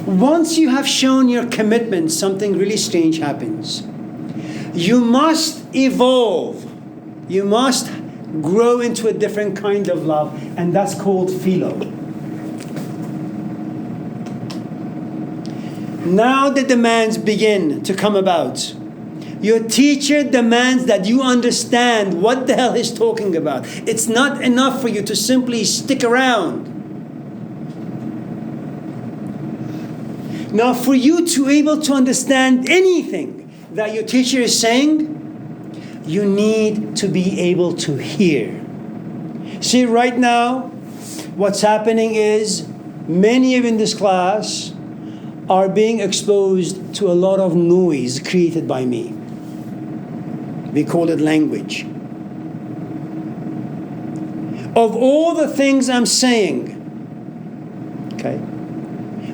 Once you have shown your commitment, something really strange happens. You must evolve. You must grow into a different kind of love, and that's called philo. Now the demands begin to come about. Your teacher demands that you understand what the hell he's talking about. It's not enough for you to simply stick around. Now, for you to be able to understand anything that your teacher is saying, you need to be able to hear. See, right now, what's happening is many of you in this class are being exposed to a lot of noise created by me. We call it language. Of all the things I'm saying, okay,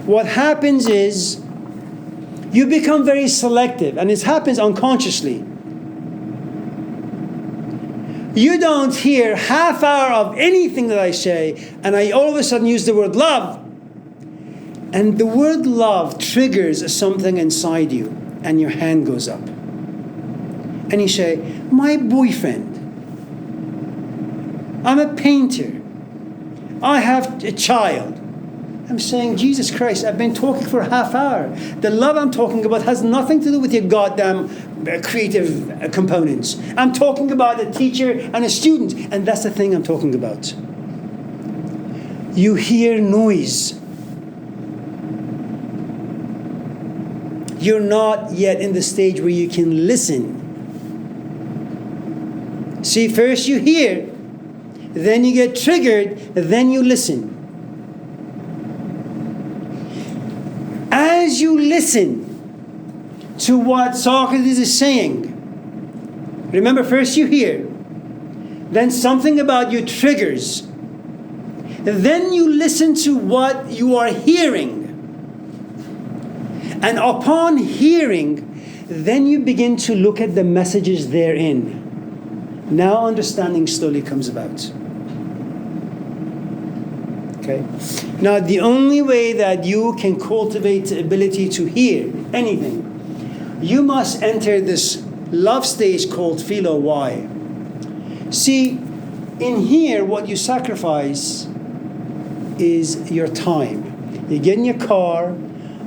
what happens is you become very selective, and it happens unconsciously. You don't hear half hour of anything that I say, and I all of a sudden use the word love. And the word love triggers something inside you, and your hand goes up. And you say, my boyfriend, I'm a painter, I have a child. I'm saying, Jesus Christ, I've been talking for a half hour. The love I'm talking about has nothing to do with your goddamn creative components. I'm talking about a teacher and a student, and that's the thing I'm talking about. You hear noise. You're not yet in the stage where you can listen. See, first you hear, then you get triggered, then you listen. As you listen to what Socrates is saying, remember, first you hear, then something about you triggers, then you listen to what you are hearing. And upon hearing, then you begin to look at the messages therein. Now understanding slowly comes about. Okay? Now the only way that you can cultivate the ability to hear anything, you must enter this love stage called philo. Why? See, in here what you sacrifice is your time. You get in your car,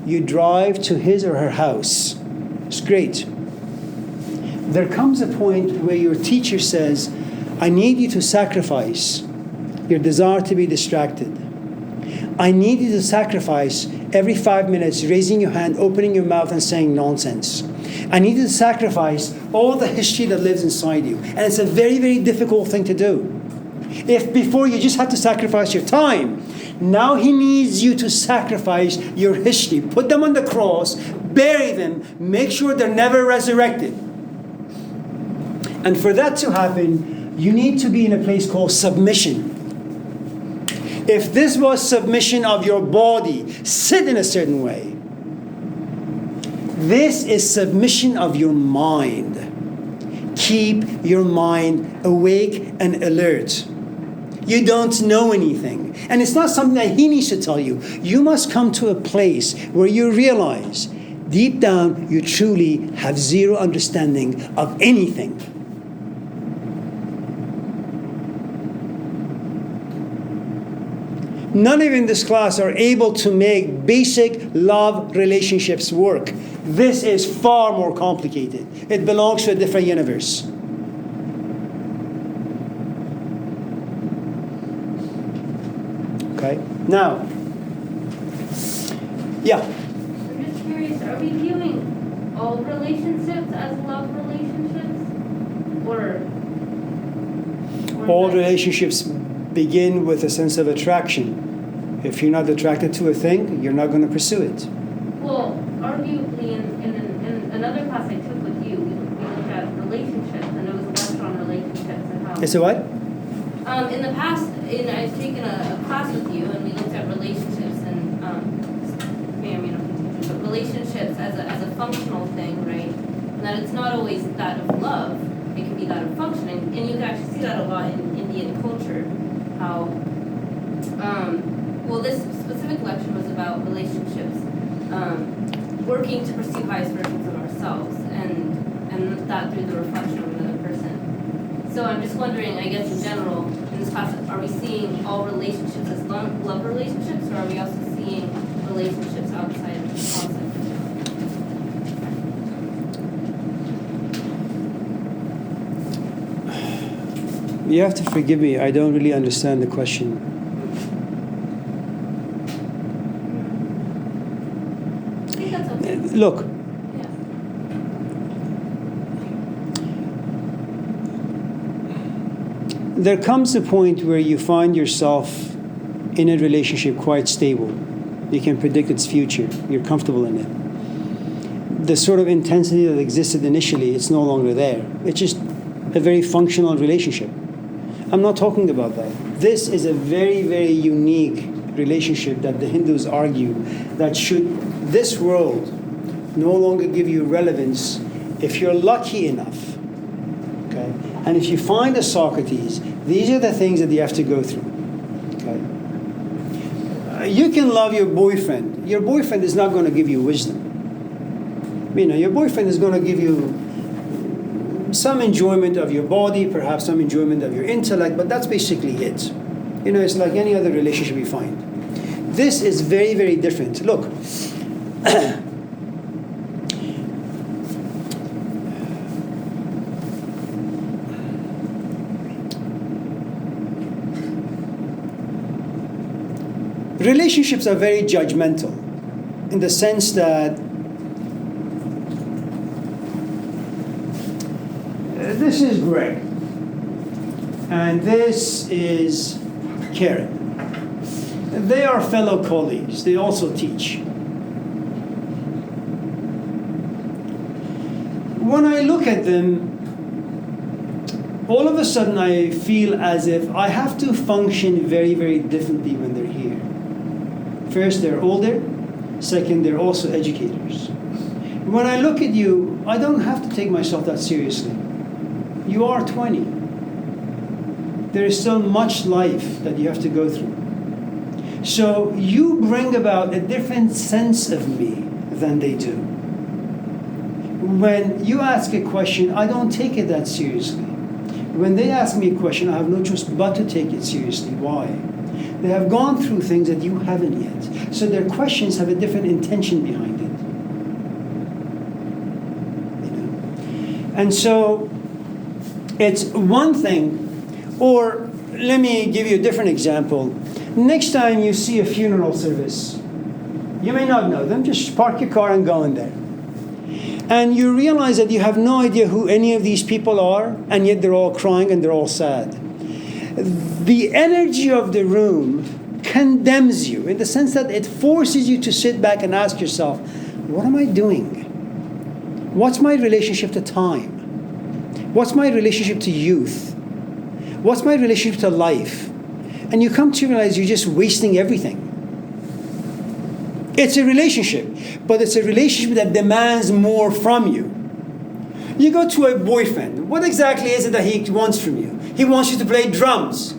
you drive to his or her house. It's great. There comes a point where your teacher says, I need you to sacrifice your desire to be distracted. I need you to sacrifice every 5 minutes raising your hand, opening your mouth, and saying nonsense. I need you to sacrifice all the history that lives inside you. And it's a very, very difficult thing to do. If before you just had to sacrifice your time, now he needs you to sacrifice your history. Put them on the cross, bury them, make sure they're never resurrected. And for that to happen, you need to be in a place called submission. If this was submission of your body, sit in a certain way. This is submission of your mind. Keep your mind awake and alert. You don't know anything. And it's not something that he needs to tell you. You must come to a place where you realize, deep down, you truly have zero understanding of anything. None of you in this class are able to make basic love relationships work. This is far more complicated. It belongs to a different universe. Okay? Now, yeah? I'm just curious, are we viewing all relationships as love relationships? Or all relationships begin with a sense of attraction. If you're not attracted to a thing, you're not going to pursue it. Well, arguably, in another class I took with you, we looked at relationships, and it was a lecture on relationships and how. It's a what? In the past, I've taken a class with you, and we looked at relationships and but relationships as a functional thing, right? And that it's not always that of love; it can be that of functioning, and you can actually see that a lot in Indian culture. How, well, this specific lecture was about relationships working to pursue highest versions of ourselves, and that through the reflection of another person. So I'm just wondering, I guess in general, in this class, are we seeing all relationships as love relationships, or are we also seeing relationships outside of love? You have to forgive me, I don't really understand the question. I think that's okay. Look, Yeah. there comes a point where you find yourself in a relationship quite stable. You can predict its future. You're comfortable in it. The sort of intensity that existed initially, it's no longer there. It's just a very functional relationship. I'm not talking about that. This is a very, very unique relationship that the Hindus argue that should this world no longer give you relevance if you're lucky enough. Okay? And if you find a Socrates, these are the things that you have to go through. Okay? You can love your boyfriend. Your boyfriend is not going to give you wisdom. Your boyfriend is going to give you some enjoyment of your body, perhaps some enjoyment of your intellect, but that's basically it. It's like any other relationship you find. This is very, very different. Look, relationships are very judgmental in the sense that this is Greg, and this is Karen. They are fellow colleagues. They also teach. When I look at them, all of a sudden I feel as if I have to function very, very differently when they're here. First, they're older. Second, they're also educators. When I look at you, I don't have to take myself that seriously. You are 20. There is still much life that you have to go through. So you bring about a different sense of me than they do. When you ask a question, I don't take it that seriously. When they ask me a question, I have no choice but to take it seriously. Why? They have gone through things that you haven't yet. So their questions have a different intention behind it. And so it's one thing, or let me give you a different example. Next time you see a funeral service, you may not know them, just park your car and go in there. And you realize that you have no idea who any of these people are, and yet they're all crying and they're all sad. The energy of the room condemns you in the sense that it forces you to sit back and ask yourself, what am I doing? What's my relationship to time? What's my relationship to youth? What's my relationship to life? And you come to realize you're just wasting everything. It's a relationship, but it's a relationship that demands more from you. You go to a boyfriend. What exactly is it that he wants from you? He wants you to play drums.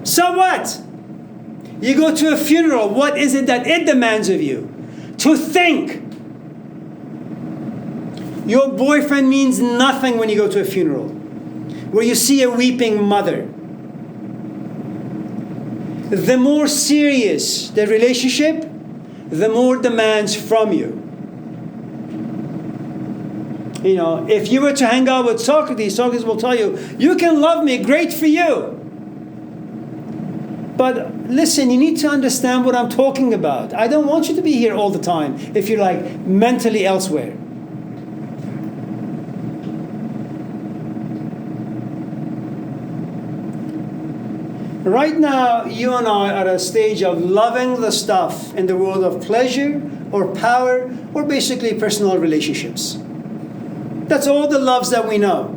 So what? You go to a funeral. What is it that it demands of you? To think. Your boyfriend means nothing when you go to a funeral, where you see a weeping mother. The more serious the relationship, the more demands from you. If you were to hang out with Socrates, Socrates will tell you, you can love me, great for you. But listen, you need to understand what I'm talking about. I don't want you to be here all the time if you're like mentally elsewhere. Right now, you and I are at a stage of loving the stuff in the world of pleasure or power or basically personal relationships. That's all the loves that we know.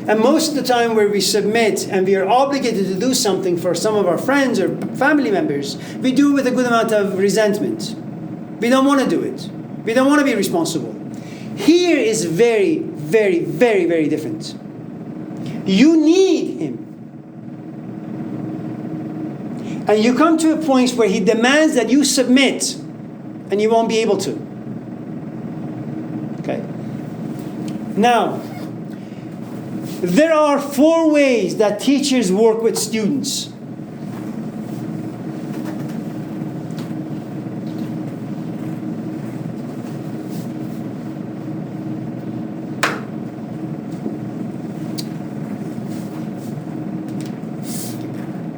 And most of the time where we submit and we are obligated to do something for some of our friends or family members, we do it with a good amount of resentment. We don't want to do it. We don't want to be responsible. Here is very, very, very, very different. You need him. And you come to a point where he demands that you submit. and you won't be able to. Okay? Now, there are 4 ways that teachers work with students.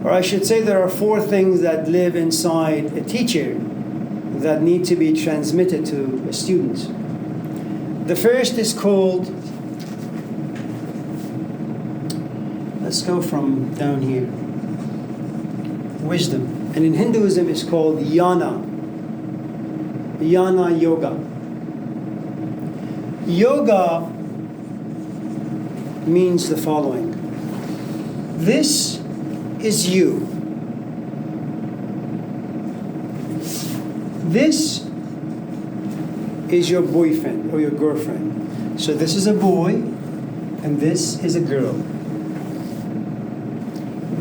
Or I should say there are 4 things that live inside a teacher that need to be transmitted to a student. The first is called, let's go from down here, wisdom. And in Hinduism it's called jnana. Jnana yoga. Yoga means the following. This is you. This is your boyfriend or your girlfriend. So this is a boy and this is a girl.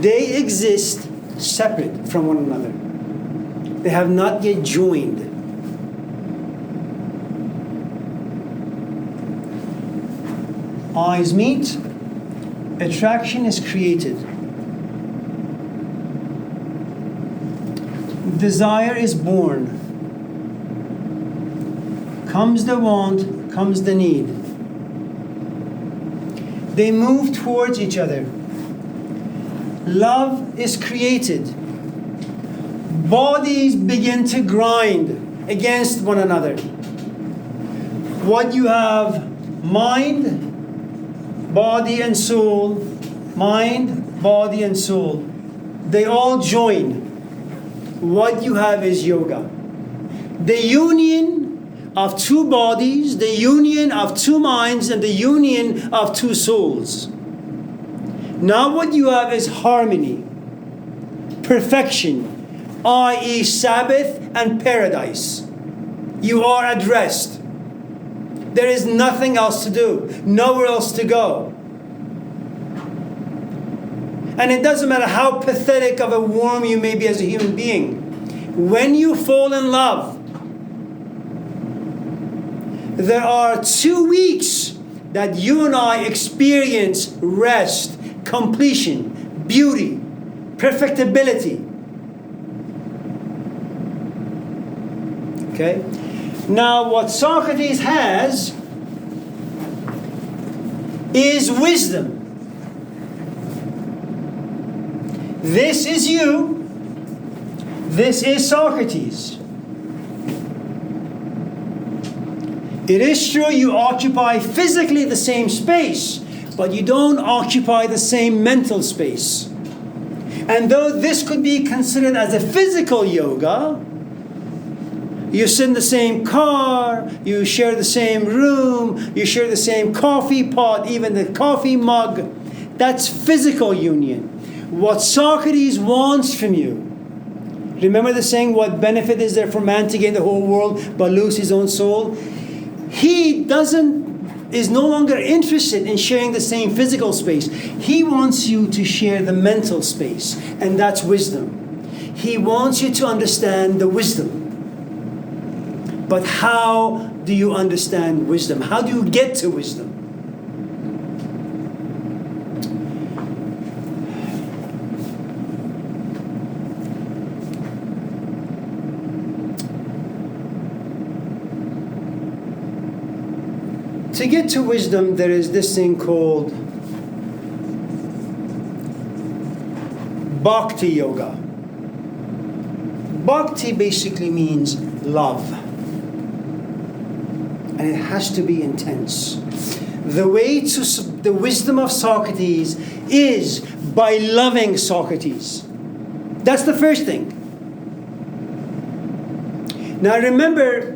They exist separate from one another. They have not yet joined. Eyes meet, attraction is created. Desire is born. Comes the want, comes the need. They move towards each other. Love is created. Bodies begin to grind against one another. What you have, mind, body and soul, mind, body and soul, they all join. What you have is yoga. The union of 2 bodies, the union of 2 minds, and the union of 2 souls. Now what you have is harmony, perfection, i.e. Sabbath and paradise. You are at rest. There is nothing else to do, nowhere else to go. And it doesn't matter how pathetic of a worm you may be as a human being. When you fall in love, there are 2 weeks that you and I experience rest, completion, beauty, perfectibility. Okay? Now, what Socrates has is wisdom. This is you. This is Socrates. It is true you occupy physically the same space, but you don't occupy the same mental space. And though this could be considered as a physical yoga, you sit in the same car, you share the same room, you share the same coffee pot, even the coffee mug. That's physical union. What Socrates wants from you, remember the saying, what benefit is there for man to gain the whole world but lose his own soul? He is no longer interested in sharing the same physical space. He wants you to share the mental space, and that's wisdom. He wants you to understand the wisdom. But how do you understand wisdom? How do you get to wisdom? To get to wisdom, there is this thing called Bhakti Yoga. Bhakti basically means love. And it has to be intense. The way to the wisdom of Socrates is by loving Socrates. That's the first thing. Now remember,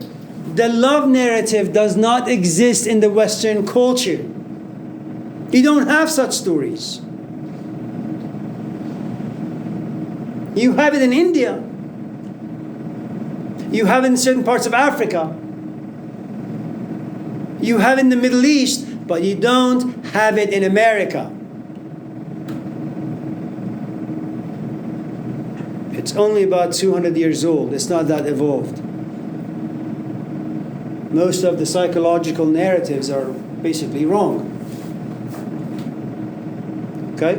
the love narrative does not exist in the Western culture. You don't have such stories. You have it in India. You have it in certain parts of Africa. You have it in the Middle East, but you don't have it in America. It's only about 200 years old. It's not that evolved. Most of the psychological narratives are basically wrong. Okay?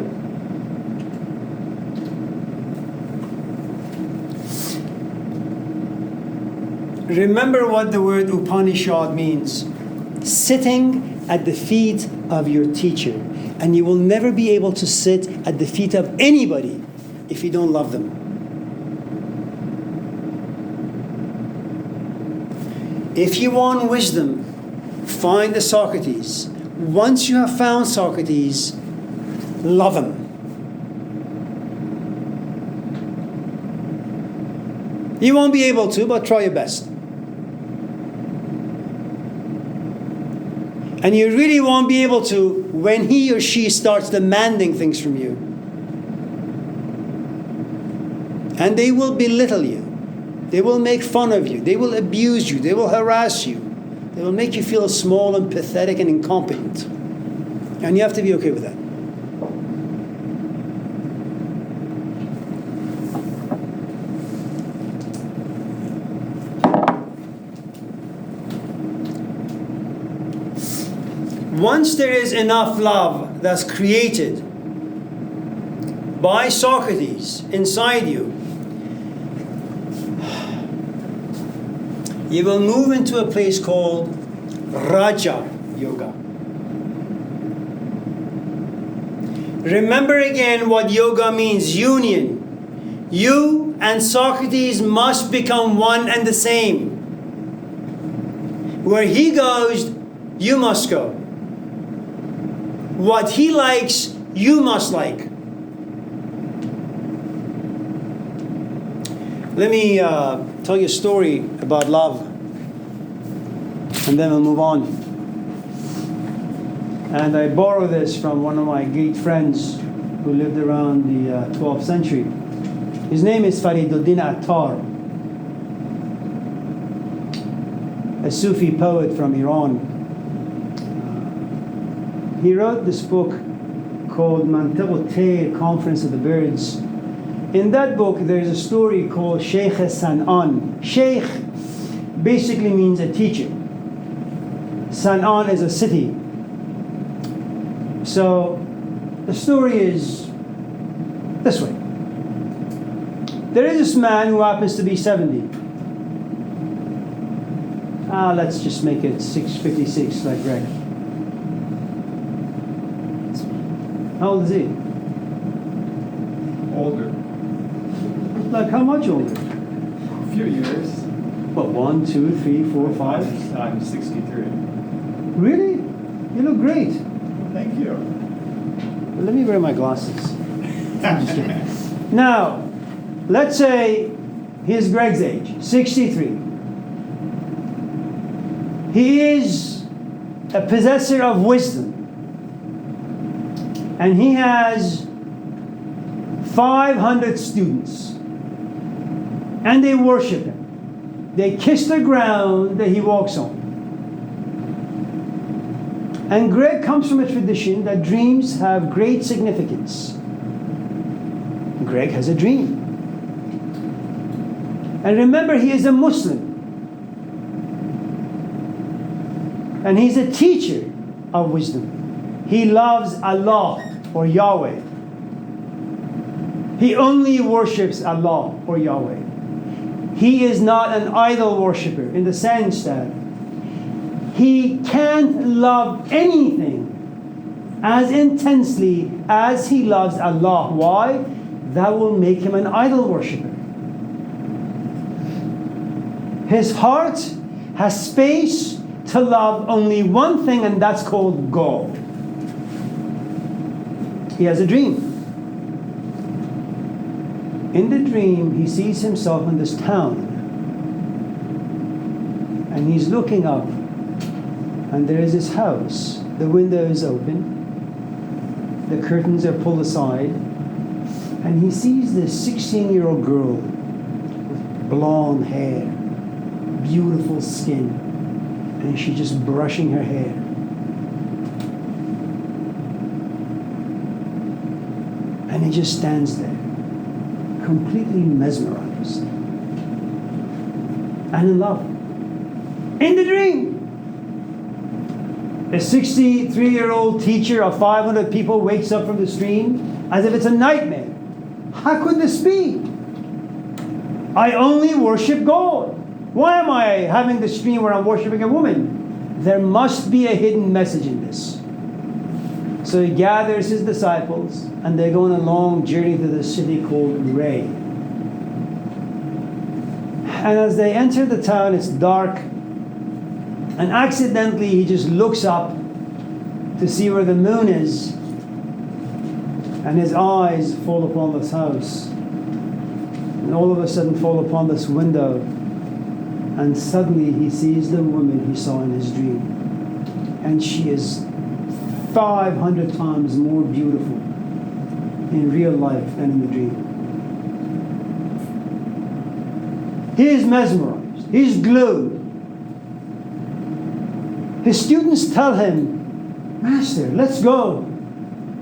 Remember what the word Upanishad means. Sitting at the feet of your teacher. And you will never be able to sit at the feet of anybody if you don't love them. If you want wisdom, find the Socrates. Once you have found Socrates, love him. You won't be able to, but try your best. And you really won't be able to when he or she starts demanding things from you. And they will belittle you. They will make fun of you. They will abuse you. They will harass you. They will make you feel small and pathetic and incompetent. And you have to be okay with that. Once there is enough love that's created by Socrates inside you, you will move into a place called Raja Yoga. Remember again what yoga means, union. You and Socrates must become one and the same. Where he goes, you must go. What he likes, you must like. Let me tell you a story about love, and then we'll move on. And I borrow this from one of my great friends who lived around the 12th century. His name is Fariduddin Attar, a Sufi poet from Iran. He wrote this book called Mantiq al-Tayr, Conference of the Birds. In that book, there's a story called Sheikh San'an. Sheikh basically means a teacher. San'an is a city. So the story is this way. There is this man who happens to be 70. Let's just make it 656 like Greg. How old is he? Older. Like how much older? A few years. What, 1, 2, 3, 4, 5? I'm 63. Really? You look great. Thank you. Let me wear my glasses. I'm just kidding. Now, let's say he's Greg's age, 63. He is a possessor of wisdom. And he has 500 students. And they worship him. They kiss the ground that he walks on. And Greg comes from a tradition that dreams have great significance. Greg has a dream. And remember, he is a Muslim. And he's a teacher of wisdom. He loves Allah or Yahweh. He only worships Allah or Yahweh. He is not an idol worshiper in the sense that he can't love anything as intensely as he loves Allah. Why? That will make him an idol worshiper. His heart has space to love only one thing, and that's called God. He has a dream. In the dream, he sees himself in this town. And he's looking up. And there is this house. The window is open. The curtains are pulled aside. And he sees this 16-year-old girl with blonde hair, beautiful skin. And she's just brushing her hair. And he just stands there, completely mesmerized and in love. In the dream. A 63-year-old teacher of 500 people wakes up from this dream as if it's a nightmare. How could this be? I only worship God. Why am I having this dream where I'm worshiping a woman? There must be a hidden message in this. So he gathers his disciples, and they go on a long journey to this city called Ray. And as they enter the town, it's dark, and accidentally he just looks up to see where the moon is, and his eyes fall upon this house. And all of a sudden fall upon this window, and suddenly he sees the woman he saw in his dream. And she is 500 times more beautiful in real life than in the dream. He is mesmerized. He's glued. His students tell him, Master, let's go.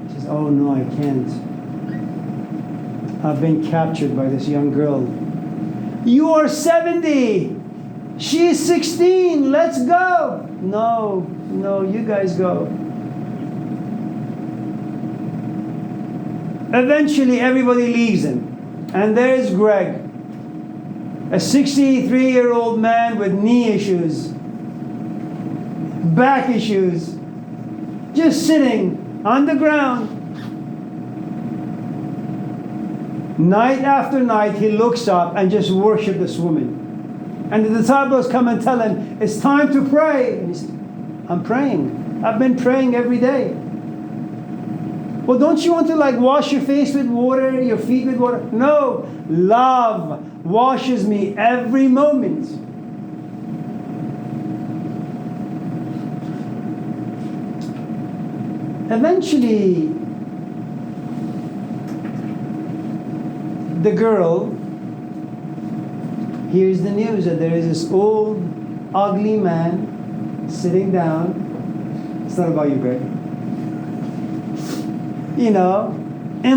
He says, oh no, I can't. I've been captured by this young girl. You are 70. She is 16. Let's go. No, you guys go. Eventually, everybody leaves him. And there's Greg, a 63-year-old man with knee issues, back issues, just sitting on the ground. Night after night, he looks up and just worships this woman. And the disciples come and tell him, it's time to pray. And he says, I'm praying. I've been praying every day. Well, don't you want to wash your face with water, your feet with water? No. Love washes me every moment. Eventually, the girl hears the news that there is this old, ugly man sitting down. It's not about you, Greg. In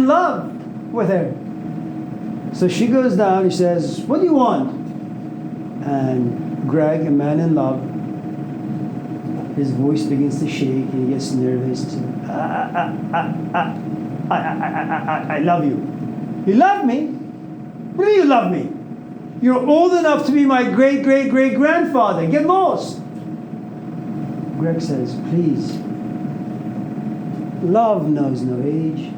love with her. So she goes down, he says, what do you want? And Greg, a man in love, his voice begins to shake and he gets nervous. He says, I love you. You love me? What do you love me? You're old enough to be my great-great-great-grandfather. Get lost. Greg says, please. Love knows no age.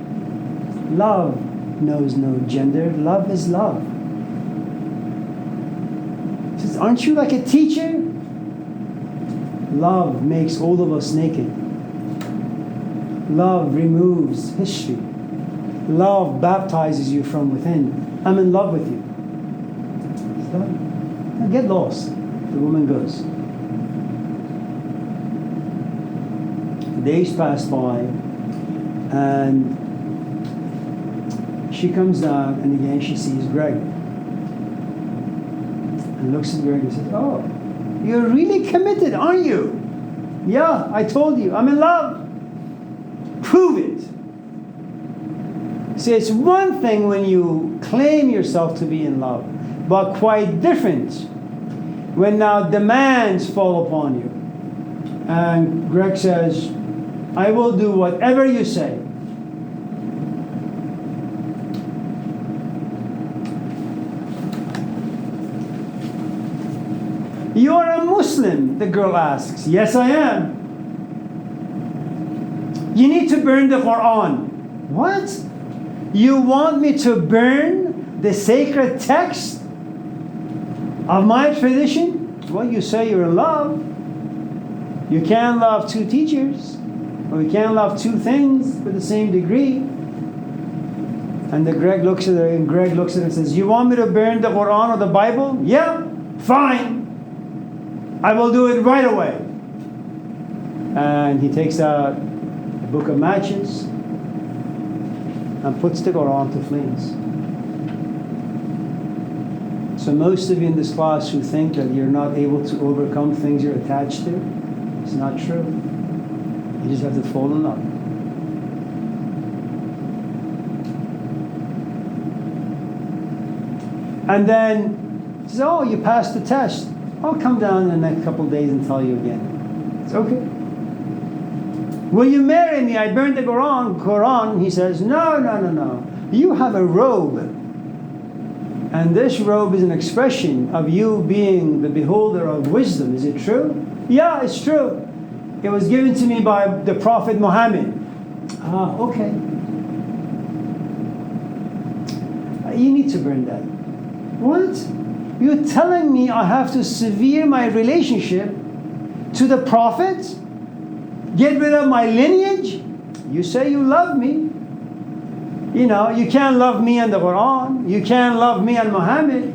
Love knows no gender. Love is love. He says, aren't you like a teacher? Love makes all of us naked. Love removes history. Love baptizes you from within. I'm in love with you. It's done. Now get lost. The woman goes. Days pass by, and she comes down, and again she sees Greg. And looks at Greg and says, oh, you're really committed, aren't you? Yeah, I told you, I'm in love. Prove it. See, it's one thing when you claim yourself to be in love, but quite different when now demands fall upon you. And Greg says, I will do whatever you say. You are a Muslim, the girl asks. Yes, I am. You need to burn the Quran. What? You want me to burn the sacred text of my tradition? Well, you say you're in love. You can't love two teachers, or you can't love two things with the same degree. And Greg looks at her, and Greg looks at her and says, you want me to burn the Quran or the Bible? Yeah, fine. I will do it right away. And he takes out a book of matches and puts the Quran to flames. So most of you in this class who think that you're not able to overcome things you're attached to, it's not true. You just have to fall in love. And then he says, oh, you passed the test. I'll come down in the next couple of days and tell you again. It's okay. Will you marry me? I burned the Quran. He says, no. You have a robe. And this robe is an expression of you being the beholder of wisdom. Is it true? Yeah, it's true. It was given to me by the Prophet Muhammad. Okay. You need to burn that. What? You're telling me I have to sever my relationship to the Prophet? Get rid of my lineage? You say you love me. You know, you can't love me and the Quran. You can't love me and Muhammad.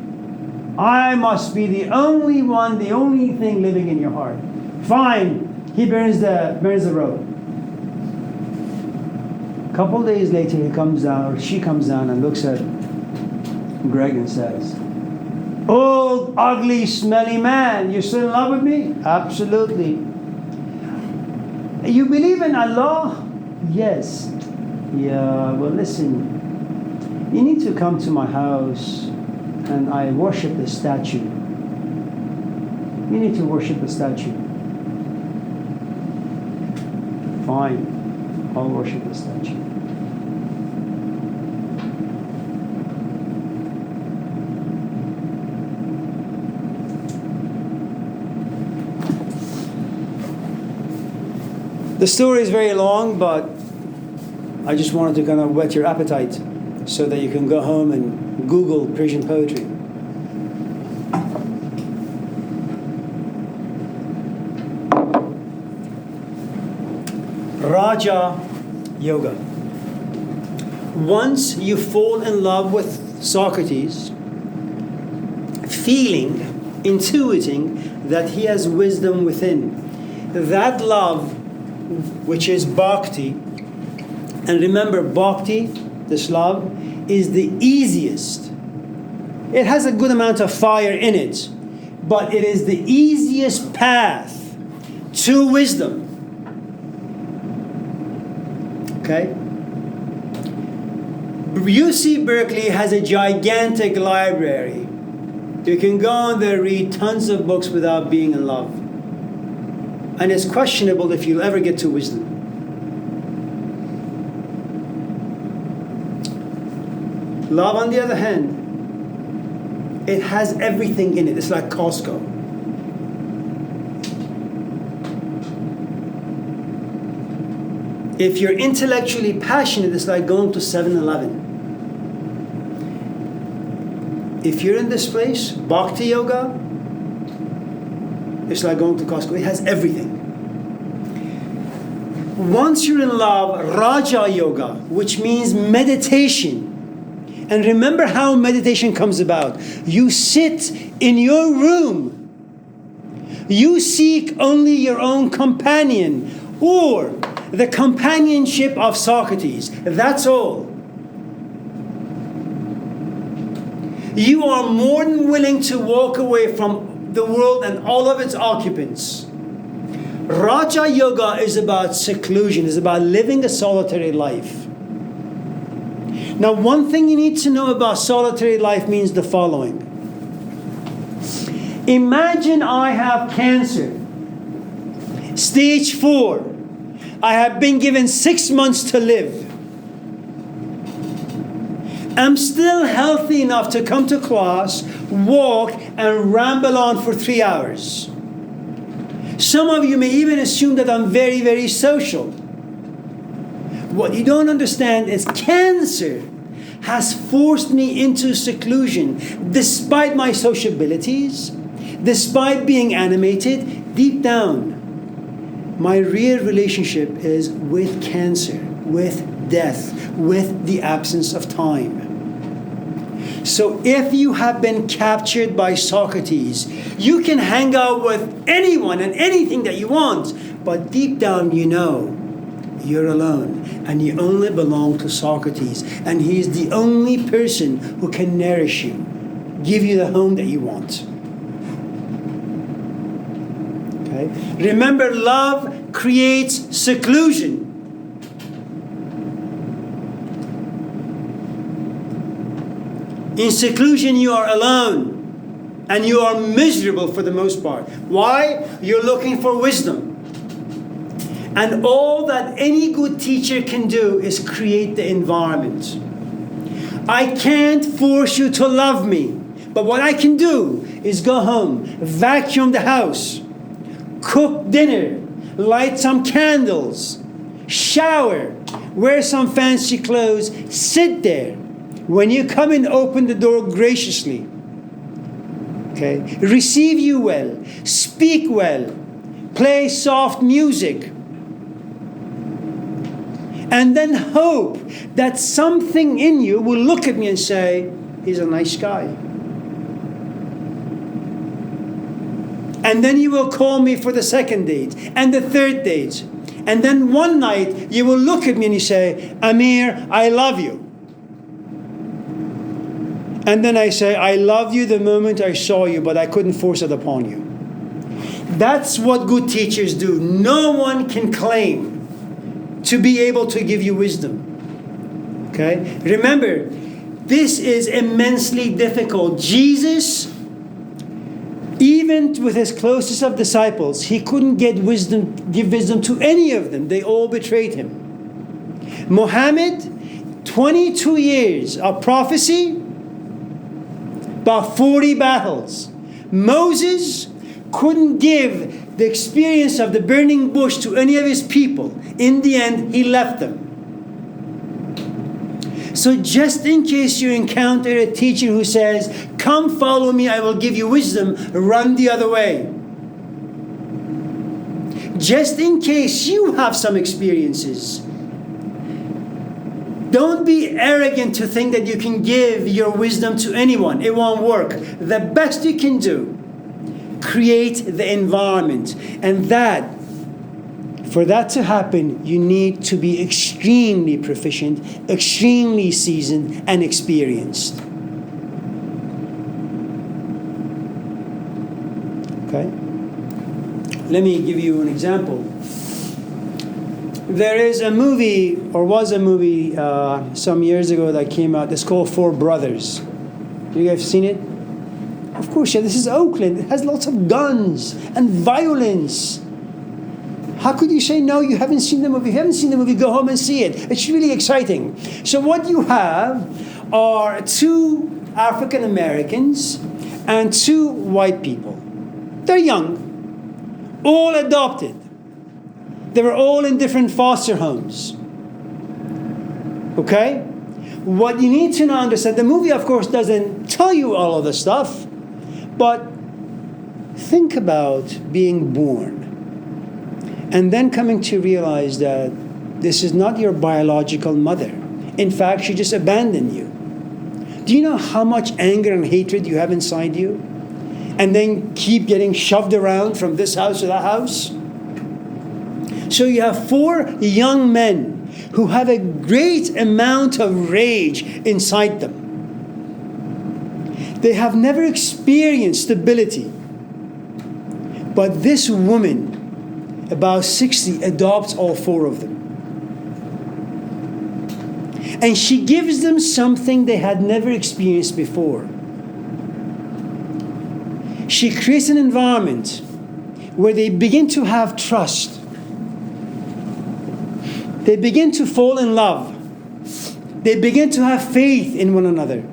I must be the only one, the only thing living in your heart. Fine. He burns the robe. A couple days later, he comes down, or she comes down and looks at Greg and says, old, ugly, smelly man, you still in love with me? Absolutely. You believe in Allah? Yes. Yeah, well listen, you need to come to my house and I worship the statue. You need to worship the statue. Fine, I'll worship the statue. The story is very long, but I just wanted to kind of whet your appetite so that you can go home and Google Persian poetry. Raja Yoga. Once you fall in love with Socrates, feeling, intuiting that he has wisdom within, that love, which is bhakti, and remember, bhakti, this love, is the easiest. It has a good amount of fire in it, but it is the easiest path to wisdom. Okay? UC Berkeley has a gigantic library. You can go on there, read tons of books without being in love. And it's questionable if you'll ever get to wisdom. Love, on the other hand, it has everything in it. It's like Costco. If you're intellectually passionate, it's like going to 7-Eleven. If you're in this place, Bhakti Yoga, it's like going to Costco. It has everything. Once you're in love, Raja Yoga, which means meditation. And remember how meditation comes about. You sit in your room. You seek only your own companion or the companionship of Socrates. That's all. You are more than willing to walk away from the world and all of its occupants. Raja Yoga is about seclusion, is about living a solitary life. Now, one thing you need to know about solitary life means the following. Imagine I have cancer, stage 4. I have been given 6 months to live. I'm still healthy enough to come to class, walk, and ramble on for 3 hours. Some of you may even assume that I'm very, very social. What you don't understand is cancer has forced me into seclusion. Despite my sociabilities, despite being animated, deep down, my real relationship is with cancer, with death, with the absence of time. So if you have been captured by Socrates, you can hang out with anyone and anything that you want, but deep down you know you're alone and you only belong to Socrates, and he's the only person who can nourish you, give you the home that you want. Okay? Remember, love creates seclusion. In seclusion, you are alone. And you are miserable for the most part. Why? You're looking for wisdom. And all that any good teacher can do is create the environment. I can't force you to love me. But what I can do is go home, vacuum the house, cook dinner, light some candles, shower, wear some fancy clothes, sit there. When you come in, open the door graciously. Okay? Receive you well, speak well, play soft music. And then hope that something in you will look at me and say, he's a nice guy. And then you will call me for the second date and the third date. And then one night you will look at me and you say, Amir, I love you. And then I say, I love you the moment I saw you, but I couldn't force it upon you. That's what good teachers do. No one can claim to be able to give you wisdom. Okay? Remember, this is immensely difficult. Jesus, even with his closest of disciples, he couldn't give wisdom to any of them. They all betrayed him. Muhammad, 22 years of prophecy, about 40 battles. Moses couldn't give the experience of the burning bush to any of his people. In the end, he left them. So just in case you encounter a teacher who says, come follow me, I will give you wisdom, run the other way. Just in case you have some experiences, don't be arrogant to think that you can give your wisdom to anyone. It won't work. The best you can do, create the environment. And for that to happen, you need to be extremely proficient, extremely seasoned, and experienced. Okay? Let me give you an example. There is a movie, or was a movie some years ago that came out. It's called Four Brothers. You guys seen it? Of course, yeah. This is Oakland. It has lots of guns and violence. How could you say no? You haven't seen the movie. If you haven't seen the movie, go home and see it. It's really exciting. So what you have are two African Americans and two white people. They're young, all adopted. They were all in different foster homes. Okay? What you need to now understand, the movie, of course, doesn't tell you all of the stuff, but think about being born and then coming to realize that this is not your biological mother. In fact, she just abandoned you. Do you know how much anger and hatred you have inside you? And then keep getting shoved around from this house to that house? So you have four young men who have a great amount of rage inside them. They have never experienced stability. But this woman, about 60, adopts all four of them. And she gives them something they had never experienced before. She creates an environment where they begin to have trust. They begin to fall in love. They begin to have faith in one another.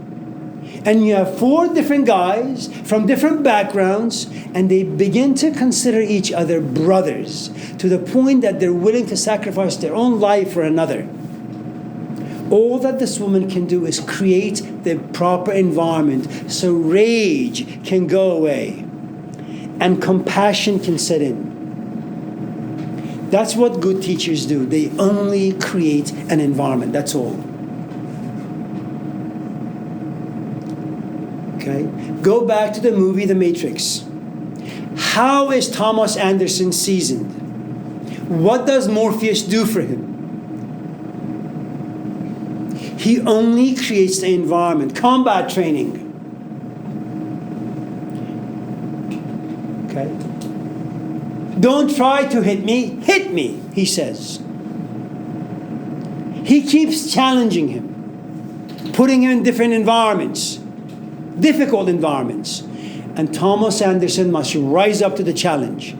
And you have four different guys from different backgrounds, and they begin to consider each other brothers to the point that they're willing to sacrifice their own life for another. All that this woman can do is create the proper environment so rage can go away and compassion can set in. That's what good teachers do. They only create an environment. That's all. Okay? Go back to the movie The Matrix. How is Thomas Anderson seasoned? What does Morpheus do for him? He only creates the environment. Combat training. Okay? Don't try to hit me, he says. He keeps challenging him, putting him in different environments, difficult environments. And Thomas Anderson must rise up to the challenge.